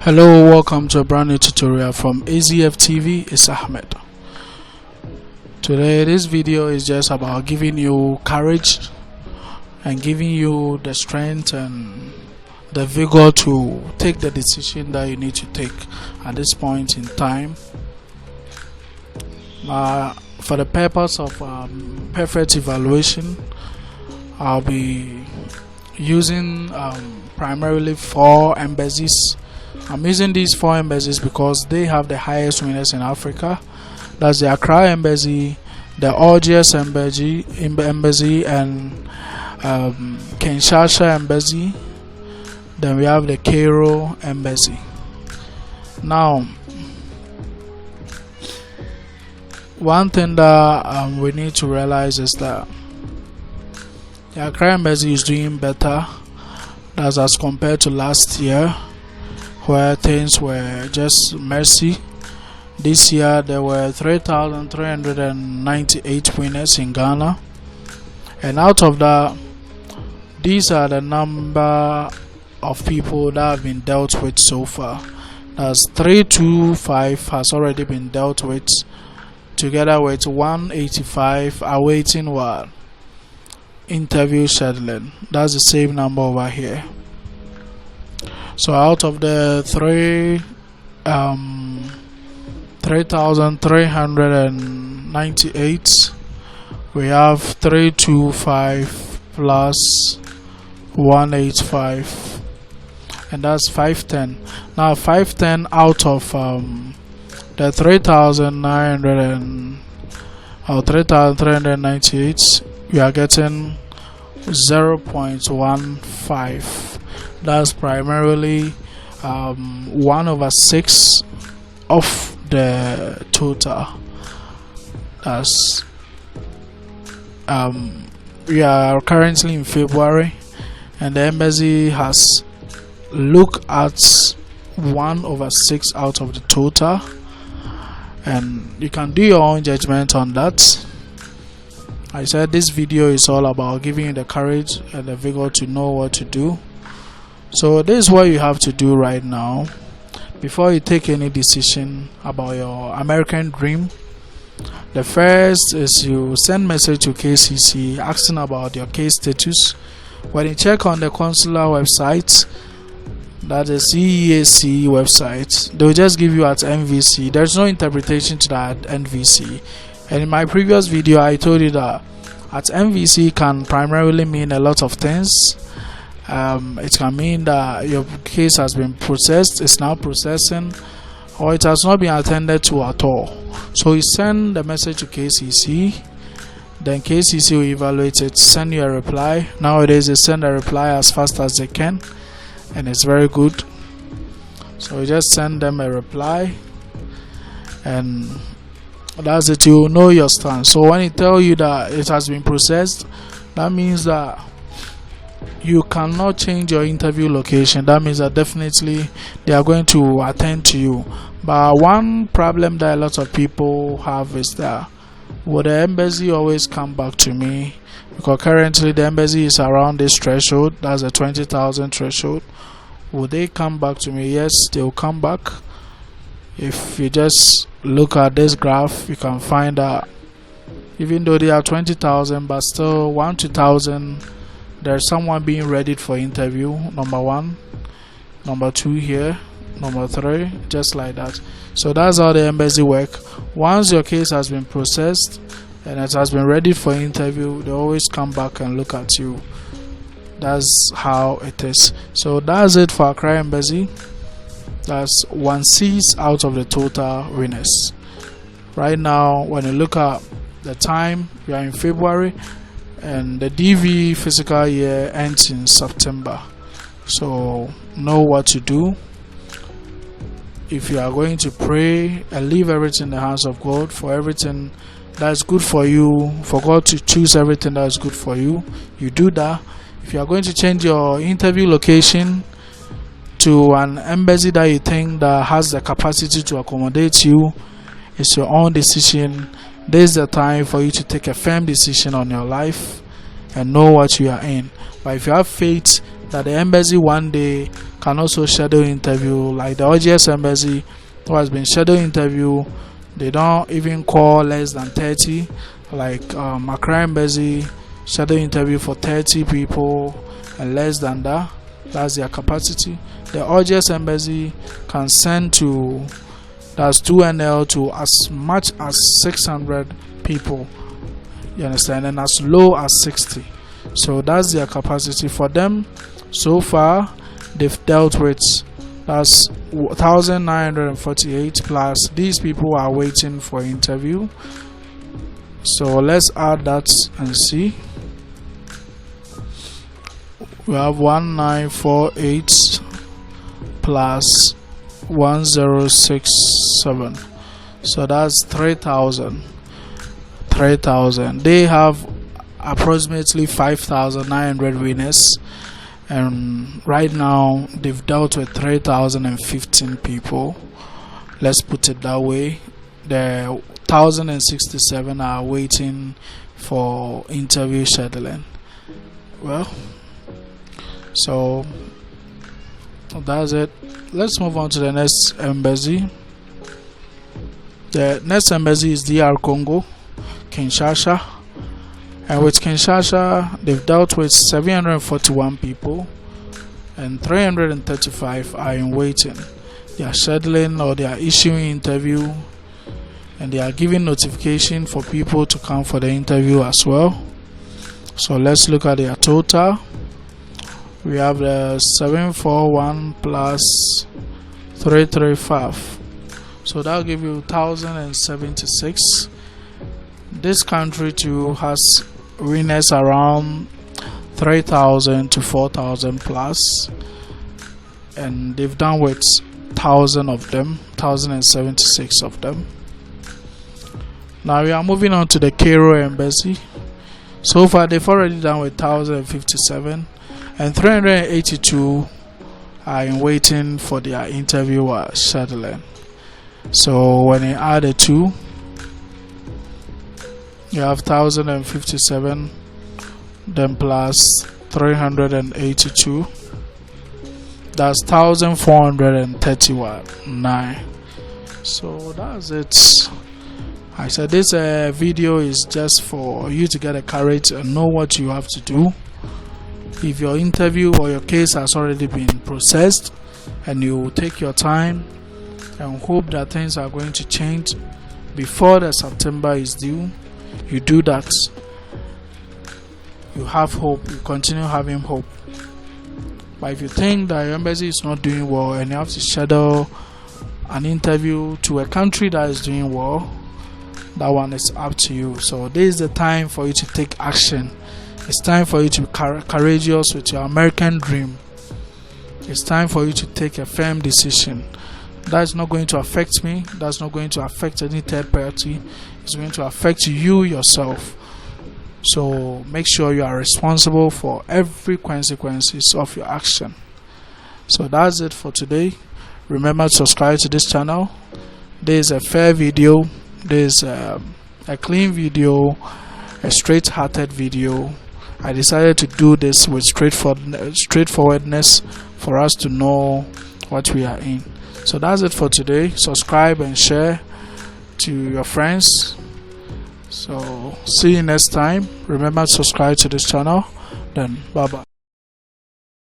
Hello, welcome to a brand new tutorial from AZF TV. It's Ahmed. Today this video is just about giving you courage and giving you the strength and the vigor to take the decision that you need to take at this point in time. For the purpose of perfect evaluation, I'll be using primarily 4 embassies. I'm using these 4 embassies because they have the highest winners in Africa. That's the Accra embassy, the Algiers embassy, and Kinshasa embassy. Then we have the Cairo embassy. Now, one thing that we need to realize is that the Accra embassy is doing better. That's as compared to last year, where things were just messy. This year there were 3,398 winners in Ghana, and out of that, these are the number of people that have been dealt with so far. That's 325 has already been dealt with, together with 185 awaiting what? Interview scheduling. That's the same number over here. So out of the 3,398, we have 325 plus 185, and that's 510. Now 510 out of the 3,398, we are getting 0.15. That's primarily 1/6 of the total. That's we are currently in February, and the embassy has looked at 1/6 out of the total, and you can do your own judgment on that. I said this video is all about giving you the courage and the vigor to know what to do. So this is what you have to do right now before you take any decision about your American dream. The first is you send message to KCC asking about your case status. When you check on the consular website, that is CEAC website, they will just give you at NVC. There's no interpretation to that NVC. And in my previous video I told you that at NVC can primarily mean a lot of things. It can mean that your case has been processed, it's now processing, or it has not been attended to at all. So you send the message to KCC, then KCC will evaluate it, send you a reply. Nowadays they send a reply as fast as they can, and it's very good. So you just send them a reply, and that's it. You know your stance. So when they tell you that it has been processed, that means that you cannot change your interview location. That means that definitely they are going to attend to you. But one problem that a lot of people have is that, will the embassy always come back to me? Because currently the embassy is around this threshold, that's a 20,000 threshold. Will they come back to me? Yes, they will come back. If you just look at this graph, you can find that even though they are 20,000, but still 1 to 1,000, there's someone being ready for interview. Number 1, number 2 here, number 3, just like that. So that's how the embassy work. Once your case has been processed and it has been ready for interview, they always come back and look at you. That's how it is. So that's it for Accra embassy. That's 1/6 out of the total winners. Right now, when you look at the time, we are in February, and the DV physical year ends in September. So know what to do. If you are going to pray and leave everything in the hands of God, for everything that is good for you, for God to choose everything that is good for you, you do that. If you are going to change your interview location to an embassy that you think that has the capacity to accommodate you, it's your own decision. This is the time for you to take a firm decision on your life and know what you are in. But if you have faith that the embassy one day can also schedule interview, like the OGS embassy who has been scheduled interview. They don't even call less than 30, like Accra embassy schedule interview for 30 people and less than that. That's their capacity. The OGS embassy can send to, that's 2NL, to as much as 600 people, you understand, and as low as 60. So that's their capacity. For them, so far they've dealt with, that's 1948 plus these people are waiting for interview. So let's add that and see. We have 1948 plus 1067, so that's 3000. They have approximately 5,900 winners, and right now they've dealt with 3,015 people. Let's put it that way. The 1,067 are waiting for interview scheduling. Well, so that's it. Let's move on to the next embassy. The next embassy is DR Congo, Kinshasa. And with Kinshasa, they've dealt with 741 people and 335 are in waiting. They are scheduling or they are issuing interview, and they are giving notification for people to come for the interview as well. So let's look at their total. We have the 741 plus 335, so that'll give you 1,076. This country too has winners around 3,000 to 4,000 plus, and they've done with 1,000 of them, 1,076 of them. Now we are moving on to the Cairo embassy. So far they've already done with 1,057, and 382 are in waiting for their interview scheduling. So when you add the two, you have 1,057 then plus 382, that's 1,439. So that's it. I said this video is just for you to get a courage and know what you have to do. If your interview or your case has already been processed, and you take your time and hope that things are going to change before the September is due, you do that. You have hope, you continue having hope. But if you think that your embassy is not doing well and you have to schedule an interview to a country that is doing well, that one is up to you. So this is the time for you to take action. It's time for you to be courageous with your American dream. It's time for you to take a firm decision. That's not going to affect me. That's not going to affect any third party. It's going to affect you yourself. So make sure you are responsible for every consequences of your action. So that's it for today. Remember to subscribe to this channel. There is a fair video. There is a clean video, a straight-hearted video. I decided to do this with straightforwardness for us to know what we are in. So that's it for today. Subscribe and share to your friends. So see you next time. Remember to subscribe to this channel. Then bye bye.